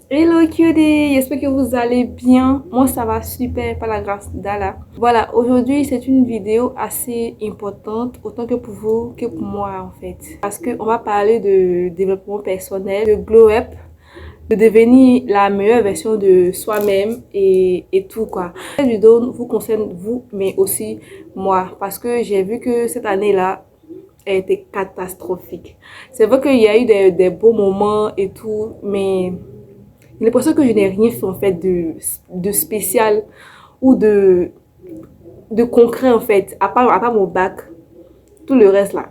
Hello cutie, j'espère que vous allez bien. Moi ça va super par la grâce d'Allah. Voilà, aujourd'hui c'est une vidéo assez importante autant que pour vous que pour moi en fait. Parce qu'on va parler de développement personnel, de glow up, de devenir la meilleure version de soi-même et tout quoi. Cette vidéo vous concerne vous mais aussi moi parce que j'ai vu que cette année-là a été catastrophique. C'est vrai qu'il y a eu des beaux moments et tout mais j'ai l'impression que je n'ai rien fait en fait de spécial ou de concret en fait, à part mon bac. Tout le reste là,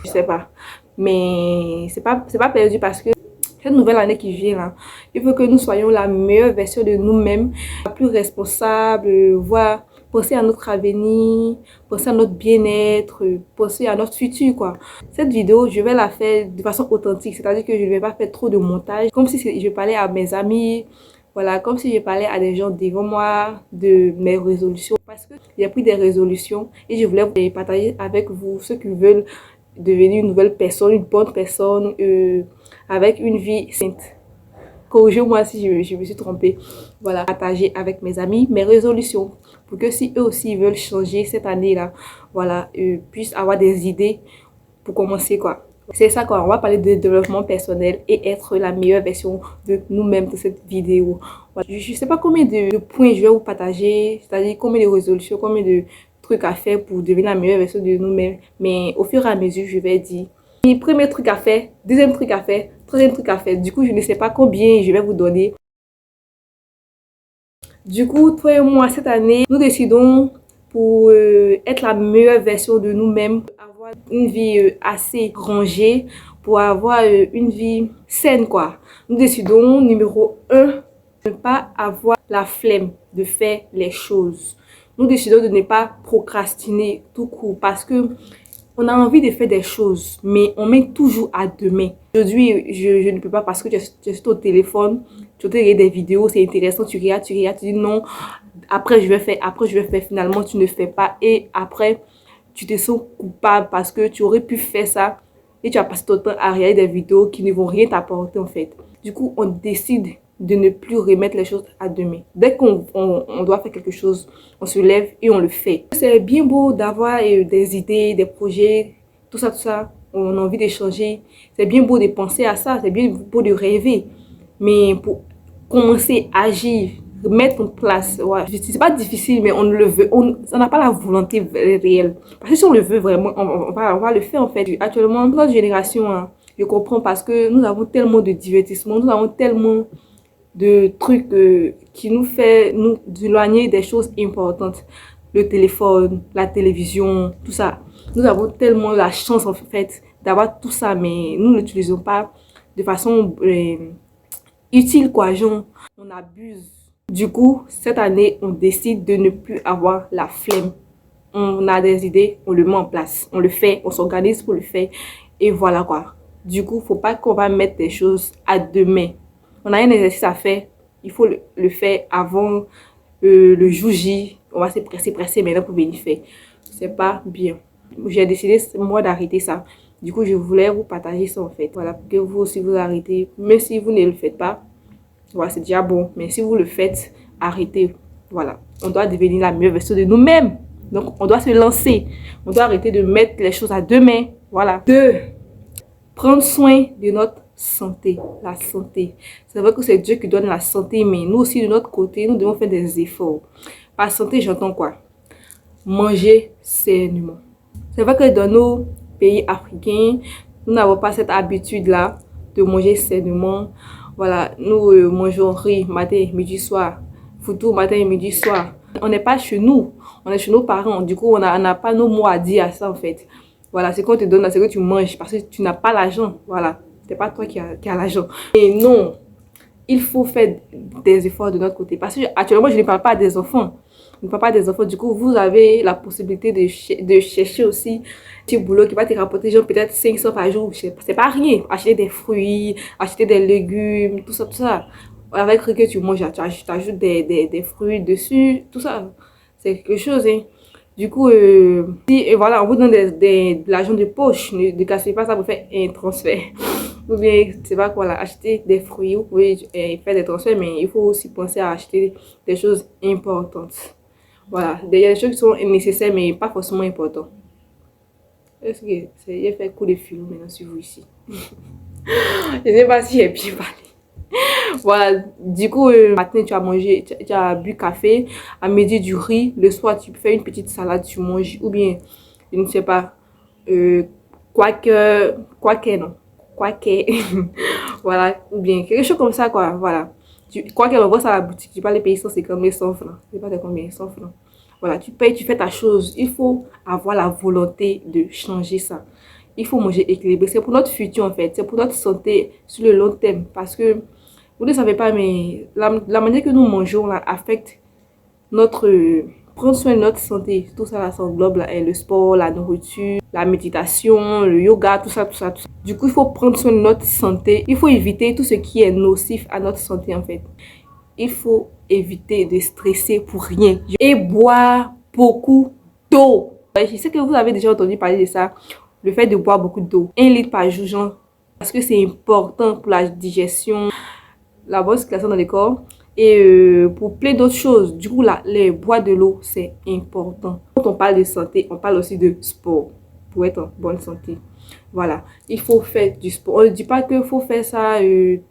je sais pas. Mais c'est pas perdu parce que cette nouvelle année qui vient là, il faut que nous soyons la meilleure version de nous-mêmes, la plus responsable, voir, penser à notre avenir, penser à notre bien-être, penser à notre futur quoi. Cette vidéo, je vais la faire de façon authentique, c'est-à-dire que je ne vais pas faire trop de montage, comme si je parlais à mes amis, voilà, comme si je parlais à des gens devant moi de mes résolutions. Parce que j'ai pris des résolutions et je voulais les partager avec vous, ceux qui veulent devenir une nouvelle personne, une bonne personne, avec une vie sainte. Corrigez-moi si je me suis trompée. Voilà, partager avec mes amis mes résolutions pour que si eux aussi veulent changer cette année-là, voilà, puissent avoir des idées pour commencer quoi. C'est ça quoi, on va parler de développement personnel et être la meilleure version de nous-mêmes dans cette vidéo. Voilà. Je sais pas combien de points je vais vous partager, c'est-à-dire combien de résolutions, combien de trucs à faire pour devenir la meilleure version de nous-mêmes. Mais au fur et à mesure, je vais dire premier truc à faire, deuxième truc à faire, troisième truc à faire. Du coup, je ne sais pas combien je vais vous donner. Du coup, toi et moi, cette année, nous décidons pour être la meilleure version de nous-mêmes, avoir une vie assez rangée, pour avoir une vie saine, quoi. Nous décidons, numéro un, de ne pas avoir la flemme de faire les choses. Nous décidons de ne pas procrastiner tout court parce que on a envie de faire des choses, mais on met toujours à demain. Aujourd'hui, je ne peux pas parce que tu es au téléphone, tu regardes des vidéos, c'est intéressant, tu regardes, tu dis non, après je vais faire, finalement tu ne fais pas et après tu te sens coupable parce que tu aurais pu faire ça et tu as passé ton temps à regarder des vidéos qui ne vont rien t'apporter en fait. Du coup, on décide de ne plus remettre les choses à demain. Dès qu'on doit faire quelque chose, on se lève et on le fait. C'est bien beau d'avoir des idées, des projets, tout ça, tout ça. On a envie d'échanger. C'est bien beau de penser à ça, c'est bien beau de rêver. Mais pour commencer à agir, mettre en place, ouais, c'est pas difficile, mais on le veut. On n'a pas la volonté réelle. Parce que si on le veut vraiment, on va le faire en fait. Actuellement, notre génération, hein, je comprends parce que nous avons tellement de divertissement, nous avons tellement de trucs qui nous fait nous éloigner des choses importantes. Le téléphone, la télévision, tout ça. Nous avons tellement la chance en fait d'avoir tout ça, mais nous ne l'utilisons pas de façon utile quoi, genre on abuse. Du coup, cette année, on décide de ne plus avoir la flemme. On a des idées, on le met en place, on le fait, on s'organise pour le faire et voilà quoi. Du coup, faut pas qu'on va mettre des choses à demain. On a un exercice à faire, il faut le faire avant le jour J. On va se presser maintenant pour venir faire. C'est pas bien. J'ai décidé moi d'arrêter ça. Du coup, je voulais vous partager ça en fait. Voilà, que vous aussi vous arrêtez. Même si vous ne le faites pas, voilà, c'est déjà bon. Mais si vous le faites, arrêtez. Voilà, on doit devenir la meilleure version de nous-mêmes. Donc, on doit se lancer. On doit arrêter de mettre les choses à demain. Voilà. Deux, prendre soin de notre santé. La santé. C'est vrai que c'est Dieu qui donne la santé, mais nous aussi, de notre côté, nous devons faire des efforts. Par santé, j'entends quoi? Manger sainement. C'est vrai que dans nos pays africains, nous n'avons pas cette habitude-là de manger sainement. Voilà, nous mangeons riz matin, midi, soir. Foutou matin, midi, soir. On n'est pas chez nous, on est chez nos parents. Du coup, on n'a pas nos mots à dire à ça en fait. Voilà, c'est qu'on te donne, c'est que tu manges parce que tu n'as pas l'argent. Voilà, c'est pas toi qui as l'argent. Et non, il faut faire des efforts de notre côté. Parce que actuellement, je ne parle pas des enfants. Je ne parle pas des enfants. Du coup, vous avez la possibilité de chercher aussi un petit boulot qui va te rapporter genre peut-être 500 par jour. C'est pas rien. Acheter des fruits, acheter des légumes, tout ça, tout ça. Avec ce que tu manges, tu ajoutes des fruits dessus, tout ça. C'est quelque chose, hein. Du coup, si, et voilà, on vous donne de l'argent de poche. Ne cassez pas ça pour faire un transfert. Ou bien, c'est pas quoi là, acheter des fruits, vous pouvez faire des transferts, mais il faut aussi penser à acheter des choses importantes. Voilà, il y a des choses qui sont nécessaires, mais pas forcément importantes. Est-ce que j'ai fait coup de fil maintenant sur vous ici? Je sais pas si j'ai bien parlé. Voilà, du coup, matin, tu as mangé, tu as bu café, à midi, du riz, le soir, tu fais une petite salade, tu manges, ou bien, je ne sais pas, euh, quoique, non, quoique, voilà, ou bien, quelque chose comme ça, quoi, voilà. Quoique, on voit ça à la boutique, tu parles les pays 150 mais 100 francs, je sais pas de combien, 100 francs. Voilà, tu payes, tu fais ta chose, il faut avoir la volonté de changer ça. Il faut manger équilibré, c'est pour notre futur en fait, c'est pour notre santé sur le long terme, parce que vous ne savez pas, mais la manière que nous mangeons là, affecte notre... prendre soin de notre santé. Tout ça là, ça englobe là, le sport, la nourriture, la méditation, le yoga, tout ça, tout ça, tout ça. Du coup, il faut prendre soin de notre santé. Il faut éviter tout ce qui est nocif à notre santé en fait. Il faut éviter de stresser pour rien. Et boire beaucoup d'eau. Je sais que vous avez déjà entendu parler de ça. Le fait de boire beaucoup d'eau. 1 litre par jour, genre. Parce que c'est important pour la digestion, la bonne circulation dans le corps et pour plein d'autres choses. Du coup, là, les boire de l'eau, c'est important. Quand on parle de santé, on parle aussi de sport pour être en bonne santé. Voilà, il faut faire du sport. On ne dit pas qu'il faut faire ça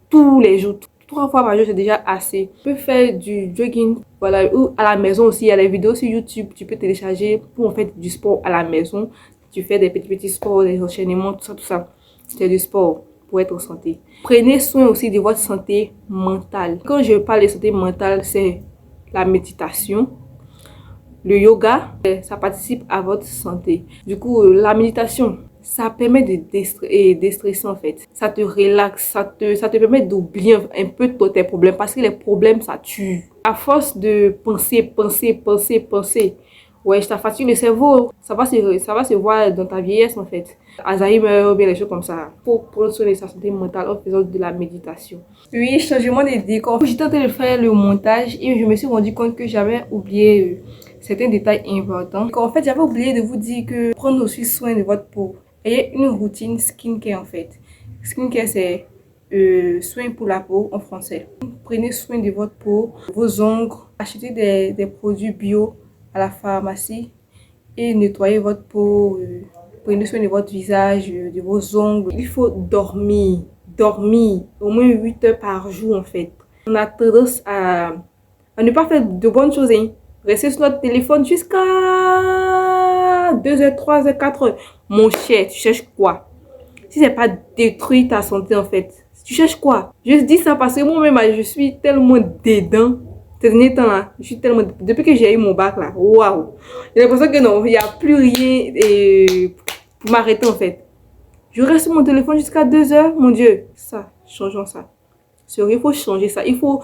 tous les jours. 3 fois par jour, c'est déjà assez. Tu peux faire du jogging, voilà, ou à la maison aussi. Il y a des vidéos sur YouTube, tu peux télécharger pour faire du sport à la maison. Tu fais des petits sports, des enchaînements, tout ça, tout ça. C'est du sport pour être en santé. Prenez soin aussi de votre santé mentale. Quand je parle de santé mentale, c'est la méditation, le yoga, ça participe à votre santé. Du coup, la méditation, ça permet de déstresser en fait. Ça te relaxe, ça te permet d'oublier un peu tes problèmes parce que les problèmes, ça tue. À force de penser, ouais, ça fatigue le cerveau. Ça va se voir dans ta vieillesse en fait. Alzheimer ou bien les choses comme ça. Pour prendre soin de sa santé mentale en faisant de la méditation. Oui, changement de décor. J'étais en train de faire le montage et je me suis rendu compte que j'avais oublié certains détails importants. Donc, en fait, j'avais oublié de vous dire que prendre aussi soin de votre peau. Ayez une routine skincare en fait. Skincare, c'est soin pour la peau en français. Prenez soin de votre peau, vos ongles. Achetez des produits bio à la pharmacie et nettoyez votre peau. Prenez soin de votre visage, de vos ongles. Il faut dormir au moins 8 heures par jour en fait. On a tendance à ne pas faire de bonnes choses, hein. Rester sur notre téléphone jusqu'à 2 heures, 3 heures, 4 heures. Mon cher, tu cherches quoi? Si c'est pas détruire ta santé en fait, tu cherches quoi? Je dis ça parce que moi-même, je suis tellement dedans. Ces derniers temps là, je suis tellement... Depuis que j'ai eu mon bac là, waouh! J'ai l'impression que non, il n'y a plus rien pour m'arrêter en fait. Je reste sur mon téléphone jusqu'à 2 heures, mon Dieu. Ça, changeons ça. Il faut changer ça. Il faut...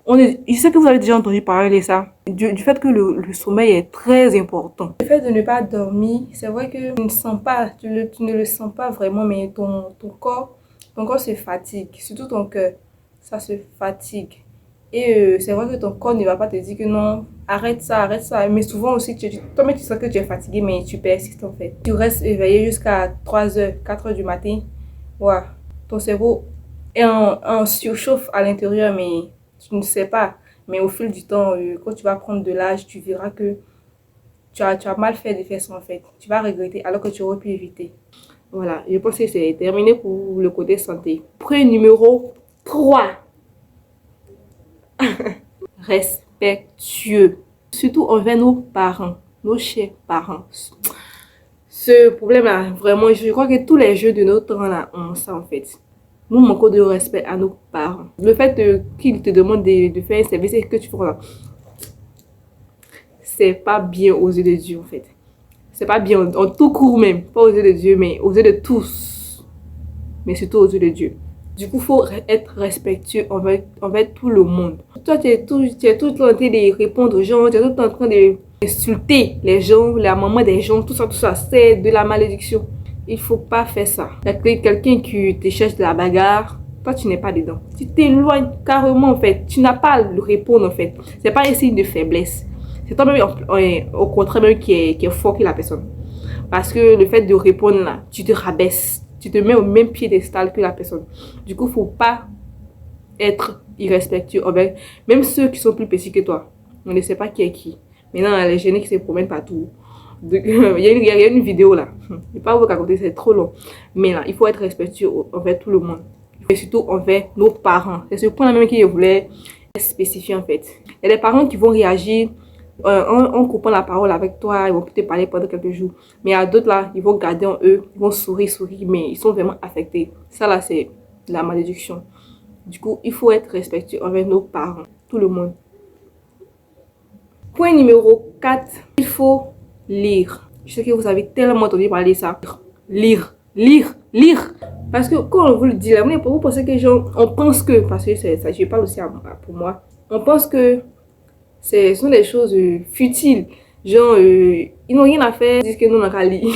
Je sais que vous avez déjà entendu parler de ça. Du fait que le sommeil est très important. Le fait de ne pas dormir, c'est vrai que tu ne sens pas, tu ne le sens pas vraiment, mais ton corps se fatigue. Surtout ton cœur, ça se fatigue. Et c'est vrai que ton corps ne va pas te dire que non, arrête ça. Mais souvent aussi, toi-même tu sens que tu es fatigué, mais tu persistes en fait. Tu restes éveillé jusqu'à 3 heures, 4 heures du matin. Ouais, ton cerveau est en surchauffe à l'intérieur, mais tu ne sais pas. Mais au fil du temps, quand tu vas prendre de l'âge, tu verras que tu as mal fait de faire ça en fait. Tu vas regretter alors que tu aurais pu éviter. Voilà, je pense que c'est terminé pour le côté santé. Point numéro 3. Respectueux. Surtout envers nos parents, nos chers parents. Ce problème-là, vraiment, je crois que tous les jeux de notre temps là ont ça en fait. Nous manquons de respect à nos parents. Le fait qu'ils te demandent de faire un service et que tu fais là, c'est pas bien aux yeux de Dieu en fait. C'est pas bien en tout court même. Pas aux yeux de Dieu, mais aux yeux de tous. Mais surtout aux yeux de Dieu. Du coup, il faut être respectueux envers tout le monde. Toi, tu es tout le temps en train de répondre aux gens, tu es tout le temps en train d'insulter les gens, la maman des gens, tout ça. C'est de la malédiction. Il faut pas faire ça. Il y a quelqu'un qui te cherche de la bagarre, toi, tu n'es pas dedans. Tu t'éloignes carrément en fait. Tu n'as pas à le répondre en fait. C'est pas un signe de faiblesse. C'est toi-même, au contraire, même qui est fort que la personne. Parce que le fait de répondre là, tu te rabaisses. tu te mets au même piédestal que la personne. Du coup, faut pas être irrespectueux envers même ceux qui sont plus petits que toi. On ne sait pas qui est qui. Maintenant, les génies qui se promènent partout. Il y a une vidéo là. Je ne vais pas vous raconter, c'est trop long. Mais là, il faut être respectueux envers tout le monde. Et surtout envers nos parents. C'est ce point-là même que je voulais spécifier en fait. Il y a des parents qui vont réagir en coupant la parole avec toi, ils vont te parler pendant quelques jours. Mais il y a d'autres là, ils vont garder en eux, ils vont sourire, mais ils sont vraiment affectés. Ça là, c'est la malédiction. Du coup, il faut être respectueux envers nos parents, tout le monde. Point numéro 4, il faut lire. Je sais que vous avez tellement entendu parler de ça. Lire, lire, lire. Parce que quand on vous le dit là, vous pensez que les gens, on pense que, parce que ça, je parle aussi pour moi, on pense que ce sont des choses futiles. Genre, ils n'ont rien à faire, ils disent que nous, on n'a qu'à lire.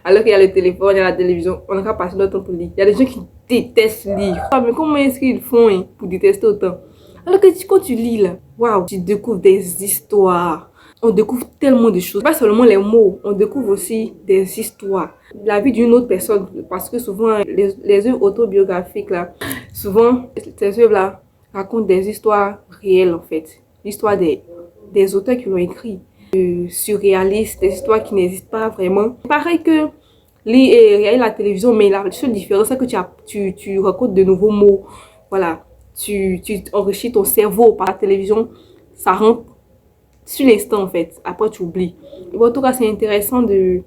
Alors qu'il y a le téléphone, il y a la télévision, on n'a qu'à passer notre temps pour lire. Il y a des gens qui détestent lire. Ah, mais comment est-ce qu'ils font pour détester autant? Alors que quand tu lis là, waouh, tu découvres des histoires. On découvre tellement de choses. Pas seulement les mots, on découvre aussi des histoires. La vie d'une autre personne. Parce que souvent, les œuvres autobiographiques là, souvent, ces œuvres là racontent des histoires réelles en fait. L'histoire des auteurs qui l'ont écrit. Surréalistes, des histoires qui n'existent pas vraiment. Pareil que regarder la télévision, mais la seule différence c'est que tu racontes de nouveaux mots. Voilà. Tu enrichis ton cerveau par la télévision, ça rentre sur l'instant en fait, après tu oublies. Bon, en tout cas, c'est intéressant de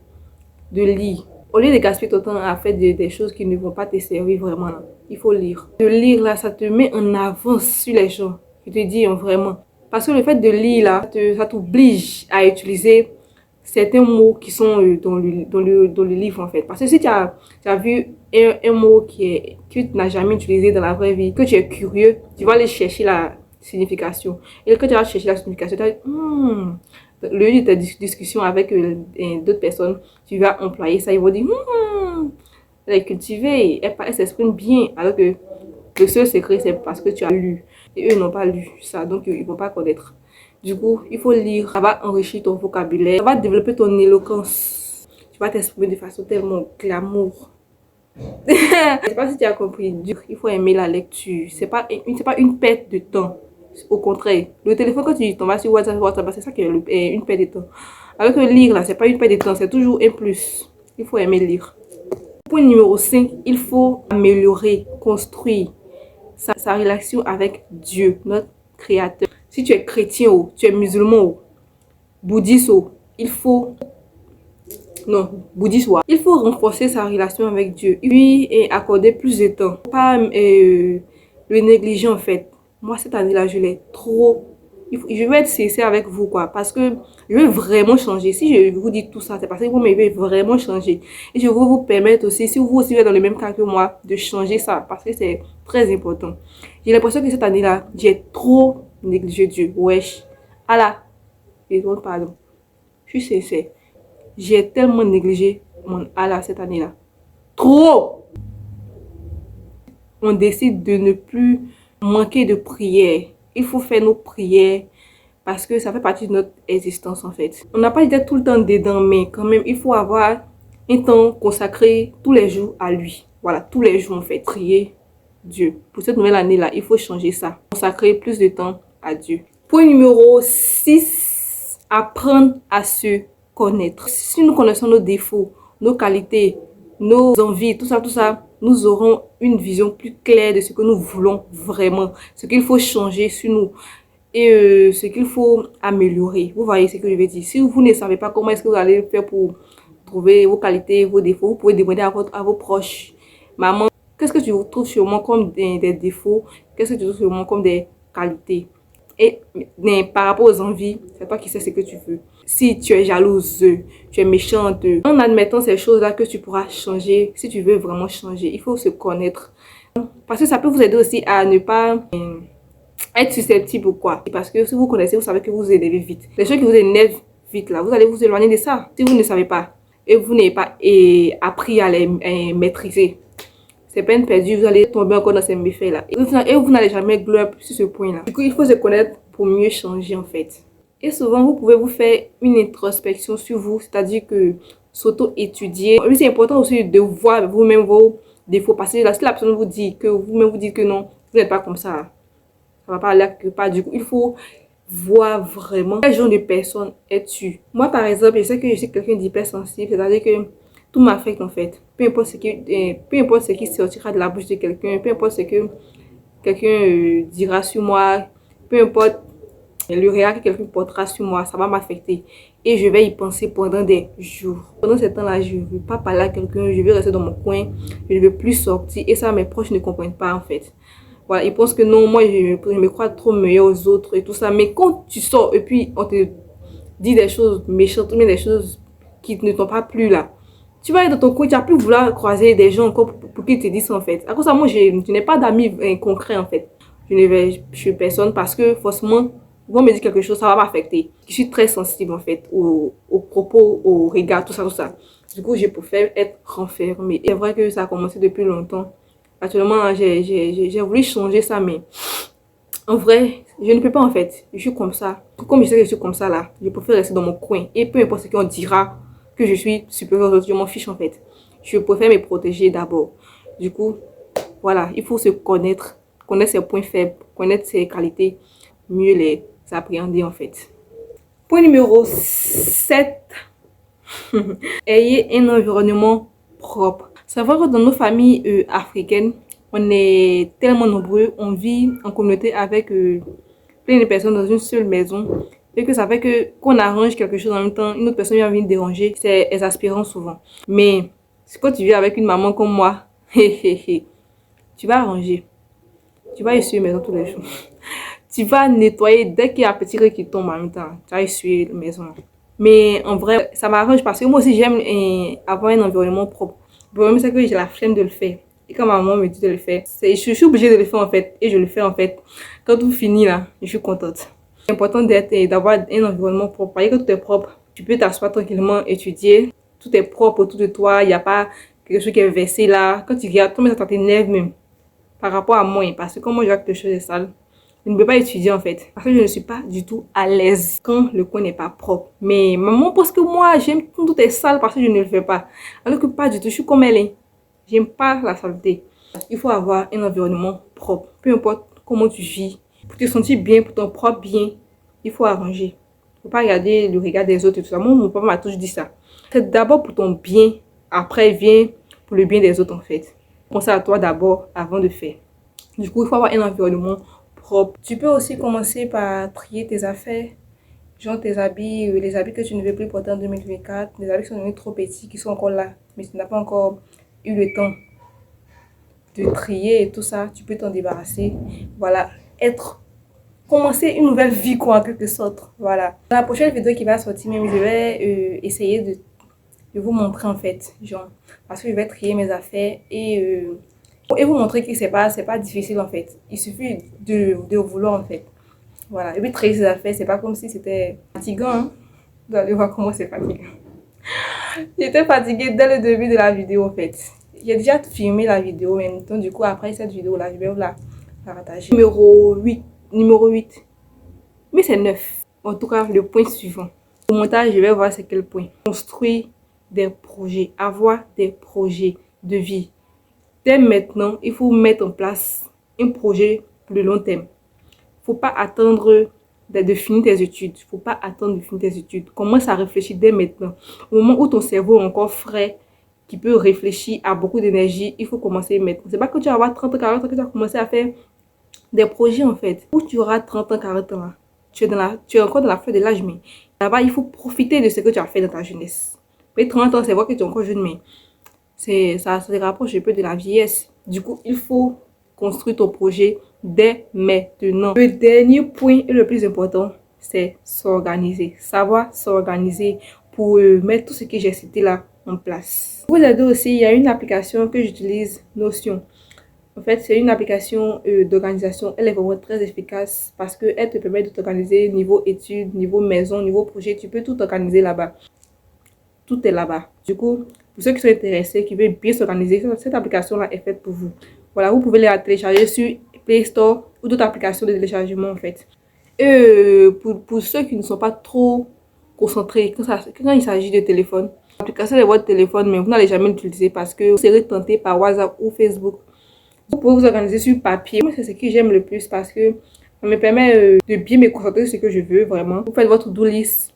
lire. Au lieu de gaspiller ton temps à faire des choses qui ne vont pas te servir vraiment, là, il faut lire. De lire là, ça te met en avance sur les gens, je te dis vraiment. Parce que le fait de lire là, ça t'oblige à utiliser certains mots qui sont dans le livre en fait. Parce que si tu as vu un mot que tu n'as jamais utilisé dans la vraie vie, que tu es curieux, tu vas aller chercher la signification. Et quand tu vas chercher la signification, tu vas dire, le lieu de ta discussion avec d'autres personnes, tu vas employer ça. Ils vont dire, elle est cultivée, elle s'exprime bien. Alors que le seul secret, c'est parce que tu as lu. Et eux n'ont pas lu ça, donc ils ne vont pas connaître. Du coup, il faut lire. Ça va enrichir ton vocabulaire. Ça va développer ton éloquence. Tu vas t'exprimer de façon tellement glamour. Je ne sais pas si tu as compris. Il faut aimer la lecture. C'est pas une perte de temps. Au contraire. Le téléphone, quand tu t'en vas sur WhatsApp, c'est ça qui est une perte de temps. Alors que lire, là, c'est pas une perte de temps. C'est toujours un plus. Il faut aimer lire. Point numéro 5. Il faut améliorer, construire sa relation avec Dieu, notre Créateur. Si tu es chrétien ou tu es musulman ou bouddhiste ou il faut renforcer sa relation avec Dieu. Lui et accorder plus de temps. Pas le négliger en fait. Moi cette année-là, je l'ai trop. Je vais être sincère avec vous quoi. Parce que je veux vraiment changer. Si je vous dis tout ça, c'est parce que vous m'avez vraiment changer. Et je veux vous permettre aussi, si vous aussi êtes dans le même cas que moi, de changer ça. Parce que c'est très important. J'ai l'impression que cette année-là, j'ai trop négligé Dieu. Wesh. Allah. Pardon. Je suis sincère. J'ai tellement négligé mon Allah cette année-là. Trop. On décide de ne plus manquer de prière. Il faut faire nos prières parce que ça fait partie de notre existence en fait. On n'a pas été tout le temps dedans, mais quand même, il faut avoir un temps consacré tous les jours à lui. Voilà, tous les jours en fait. Prier Dieu. Pour cette nouvelle année-là, il faut changer ça. Consacrer plus de temps à Dieu. Point numéro 6. Apprendre à se connaître. Si nous connaissons nos défauts, nos qualités, nos envies, tout ça, nous aurons une vision plus claire de ce que nous voulons vraiment, ce qu'il faut changer sur nous et ce qu'il faut améliorer. Vous voyez ce que je veux dire. Si vous ne savez pas comment est-ce que vous allez faire pour trouver vos qualités, vos défauts, vous pouvez demander à vos proches. Maman, qu'est-ce que tu trouves sur moi comme des défauts? Qu'est-ce que tu trouves sur moi comme des qualités? Mais par rapport aux envies, c'est toi qui sais ce que tu veux. Si tu es jalouse, tu es méchante, en admettant ces choses-là que tu pourras changer, si tu veux vraiment changer, il faut se connaître. Parce que ça peut vous aider aussi à ne pas être susceptible ou quoi. Parce que si vous connaissez, vous savez que vous vous énervez vite. Les choses qui vous énervent vite, là, vous allez vous éloigner de ça. Si vous ne savez pas et vous n'avez pas appris à les maîtriser, c'est peine perdue, vous allez tomber encore dans ces méfaits-là. Et vous n'allez jamais gloire sur ce point-là. Du coup, il faut se connaître pour mieux changer en fait. Et souvent, vous pouvez vous faire une introspection sur vous. C'est-à-dire que s'auto-étudier. Oui, c'est important aussi de voir vous-même vos défauts. Parce que là, si la personne vous dit que vous-même vous dites que non, vous n'êtes pas comme ça va pas aller quelque part. Du coup, il faut voir vraiment quel genre de personne es-tu. Moi, par exemple, je sais que je suis quelqu'un d'hypersensible, c'est-à-dire que tout m'affecte en fait. Peu importe ce qui sortira de la bouche de quelqu'un, peu importe ce que quelqu'un dira sur moi, peu importe le regard que quelqu'un portera sur moi, ça va m'affecter. Et je vais y penser pendant des jours. Pendant ce temps-là, je ne veux pas parler à quelqu'un, je vais rester dans mon coin, je ne veux plus sortir. Et ça, mes proches ne comprennent pas en fait. Voilà, ils pensent que non, moi, je me crois trop meilleur aux autres et tout ça. Mais quand tu sors et puis on te dit des choses méchantes, mais des choses qui ne t'ont pas plu là, tu vas être dans ton coin, tu vas plus vouloir croiser des gens encore pour qu'ils te disent ça en fait. À cause de ça, moi, je n'ai pas d'amis concrets en fait. Je ne vais chez personne parce que forcément, ils vont me dire quelque chose, ça va m'affecter. Je suis très sensible en fait aux propos, aux regards, tout ça, tout ça. Du coup, je préfère être renfermée. Et c'est vrai que ça a commencé depuis longtemps. Actuellement, j'ai voulu changer ça, mais en vrai, je ne peux pas en fait. Je suis comme ça. Comme je sais que je suis comme ça là, je préfère rester dans mon coin. Et peu importe ce qu'on dira que je suis supérieure aux autres, je m'en fiche en fait. Je préfère me protéger d'abord. Du coup, voilà, il faut se connaître, connaître ses points faibles, connaître ses qualités, mieux les appréhender en fait. Point numéro 7. Ayez un environnement propre. C'est vrai que dans nos familles africaines, on est tellement nombreux, on vit en communauté avec plein de personnes dans une seule maison. Et que ça fait que qu'on arrange quelque chose en même temps, une autre personne vient venir déranger, c'est exaspérant souvent. Mais quand tu vis avec une maman comme moi, tu vas arranger. Tu vas essuyer la maison tous les jours. Tu vas nettoyer dès qu'il y a un petit truc qui tombe en même temps. Tu vas essuyer la maison. Mais en vrai, ça m'arrange parce que moi aussi j'aime avoir un environnement propre. Le problème c'est que j'ai la flemme de le faire. Et quand ma maman me dit de le faire, je suis obligée de le faire en fait. Et je le fais en fait. Quand tout finit là, je suis contente. C'est important d'avoir un environnement propre. Parce que tout est propre. Tu peux t'asseoir tranquillement, étudier. Tout est propre autour de toi. Il n'y a pas quelque chose qui est versé là. Quand tu regardes, ça t'énerve même. Par rapport à moi. Parce que quand moi je vois que quelque chose est sale, je ne peux pas étudier en fait. Parce que je ne suis pas du tout à l'aise quand le coin n'est pas propre. Mais maman pense que moi, j'aime quand tout est sale parce que je ne le fais pas. Alors que pas du tout, je suis comme elle est. J'aime pas la saleté. Il faut avoir un environnement propre. Peu importe comment tu vis. Pour te sentir bien, pour ton propre bien, il faut arranger. Il ne faut pas regarder le regard des autres et tout ça. Moi, mon papa m'a toujours dit ça. C'est d'abord pour ton bien, après vient pour le bien des autres en fait. Pense à toi d'abord avant de faire. Du coup, il faut avoir un environnement propre. Tu peux aussi commencer par trier tes affaires, genre tes habits, les habits que tu ne veux plus porter en 2024, les habits qui sont devenus trop petits, qui sont encore là, mais tu n'as pas encore eu le temps de trier et tout ça, tu peux t'en débarrasser. Voilà, commencer une nouvelle vie quoi en quelque sorte. Voilà. Dans la prochaine vidéo qui va sortir même, je vais essayer de vous montrer en fait, genre, parce que je vais trier mes affaires et vous montrer que c'est pas difficile en fait. Il suffit de vouloir en fait. Voilà. Et puis trier ses affaires, c'est pas comme si c'était fatigant. Hein? Vous allez voir comment c'est fatigant. J'étais fatiguée dès le début de la vidéo en fait. J'ai déjà filmé la vidéo mais donc du coup après cette vidéo là, je vais vous la partager. Numéro 8. Numéro 8. Mais c'est 9. En tout cas, le point suivant. Au montage, je vais voir c'est quel point. Construire des projets. Avoir des projets de vie. Dès maintenant, il faut mettre en place un projet pour le long terme. Il ne faut pas attendre de finir tes études. Il ne faut pas attendre de finir tes études. Commence à réfléchir dès maintenant. Au moment où ton cerveau est encore frais, qui peut réfléchir à beaucoup d'énergie, il faut commencer maintenant. C'est pas que tu vas avoir 30 ans, 40 ans que tu vas commencer à faire des projets en fait. Où tu auras 30 ans, 40 ans là. Tu es encore dans la fleur de l'âge, mais là-bas, il faut profiter de ce que tu as fait dans ta jeunesse. Peut-être 30 ans, c'est vrai que tu es encore jeune, mais ça se rapproche un peu de la vieillesse. Du coup, il faut construire ton projet dès maintenant. Le dernier point et le plus important, c'est s'organiser. Savoir s'organiser pour mettre tout ce que j'ai cité là en place. Pour vous aider aussi, il y a une application que j'utilise, Notion. En fait, c'est une application d'organisation. Elle est vraiment très efficace parce qu'elle te permet de t'organiser niveau études, niveau maison, niveau projet. Tu peux tout organiser là-bas. Tout est là-bas. Du coup, pour ceux qui sont intéressés, qui veulent bien s'organiser, cette application-là est faite pour vous. Voilà, vous pouvez la télécharger sur Play Store ou d'autres applications de téléchargement en fait. Et pour ceux qui ne sont pas trop concentrés, quand il s'agit de téléphone, L'application de votre téléphone, mais vous n'allez jamais l'utiliser parce que vous serez tenté par WhatsApp ou Facebook. Vous pouvez vous organiser sur papier. Moi, c'est ce que j'aime le plus parce que ça me permet de bien me concentrer sur ce que je veux vraiment. Vous faites votre to-do list,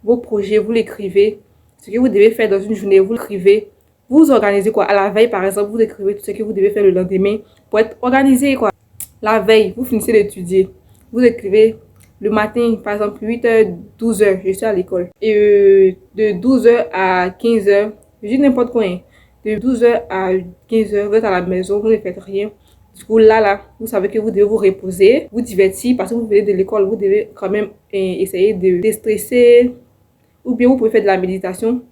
vos projets, vous l'écrivez. Ce que vous devez faire dans une journée, vous l'écrivez. Vous organisez quoi. À la veille, par exemple, vous écrivez tout ce que vous devez faire le lendemain pour être organisé quoi. La veille, vous finissez d'étudier. Vous écrivez le matin, par exemple, 8h, 12h, je suis à l'école. Et de 12h à 15h, je dis n'importe quoi. Hein. De 12h à 15h, vous êtes à la maison, vous ne faites rien. Du coup, là, vous savez que vous devez vous reposer, vous divertir parce que vous venez de l'école, vous devez quand même essayer de déstresser. Ou bien vous pouvez faire de la méditation.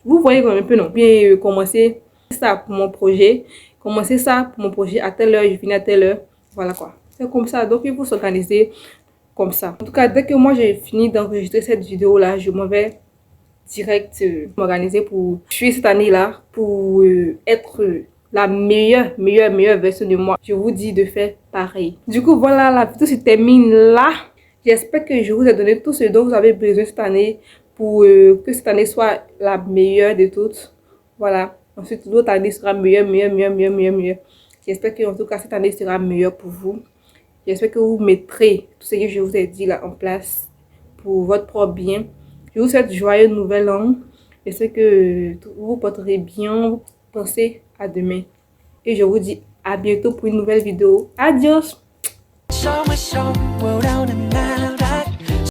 Vous voyez quand même un peu, non? Bien, commencer ça pour mon projet. Commencer ça pour mon projet à telle heure, je finis à telle heure. Voilà quoi. C'est comme ça. Donc, il faut s'organiser comme ça. En tout cas, dès que moi j'ai fini d'enregistrer cette vidéo là, je m'en vais direct m'organiser pour suivre cette année là, pour être la meilleure version de moi. Je vous dis de faire pareil. Du coup, voilà, la vidéo se termine là. J'espère que je vous ai donné tout ce dont vous avez besoin cette année pour que cette année soit la meilleure de toutes. Voilà. Ensuite, l'autre année sera meilleure. J'espère que en tout cas cette année sera meilleure pour vous. J'espère que vous mettrez tout ce que je vous ai dit là en place pour votre propre bien. Je vous souhaite joyeux nouvel an. J'espère que vous vous porterez bien. Pensez à demain. Et je vous dis à bientôt pour une nouvelle vidéo. Adios!